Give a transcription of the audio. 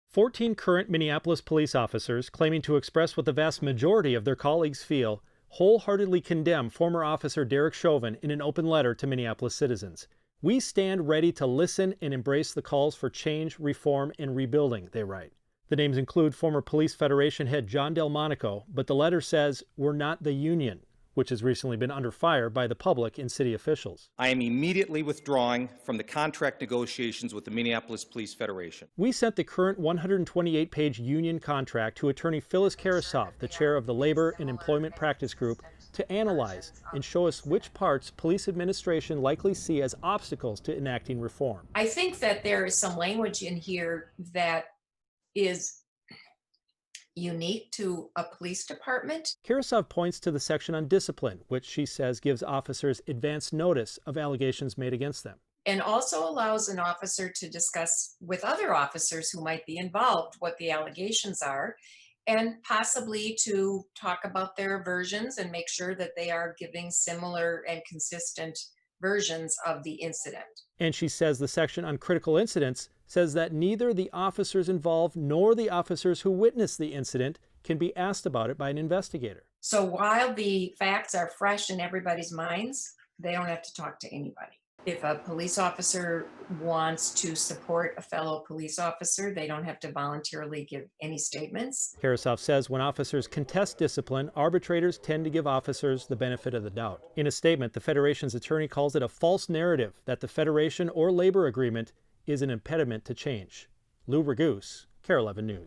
14 current Minneapolis police officers, claiming to express what the vast majority of their colleagues feel, wholeheartedly condemn former officer Derek Chauvin in an open letter to Minneapolis citizens. "We stand ready to listen and embrace the calls for change, reform, and rebuilding," they write. The names include former Police Federation head John Delmonico, but the letter says, "We're not the union," which has recently been under fire by the public and city officials. I am immediately withdrawing from the contract negotiations with the Minneapolis Police Federation. We sent the current 128-page union contract to attorney Phyllis Karasov, the chair of the Labor and Employment Practice Group, to analyze and show us which parts police administration likely see as obstacles to enacting reform. I think that there is some language in here that is unique to a police department. Karasov points to the section on discipline, which she says gives officers advance notice of allegations made against them. And also allows an officer to discuss with other officers who might be involved what the allegations are, and possibly to talk about their versions and make sure that they are giving similar and consistent versions of the incident. And she says the section on critical incidents says that neither the officers involved nor the officers who witnessed the incident can be asked about it by an investigator. So while the facts are fresh in everybody's minds, they don't have to talk to anybody. If a police officer wants to support a fellow police officer, they don't have to voluntarily give any statements. Karasov says when officers contest discipline, arbitrators tend to give officers the benefit of the doubt. In a statement, the Federation's attorney calls it a false narrative that the Federation or labor agreement is an impediment to change. Lou Raguse, KARE 11 News.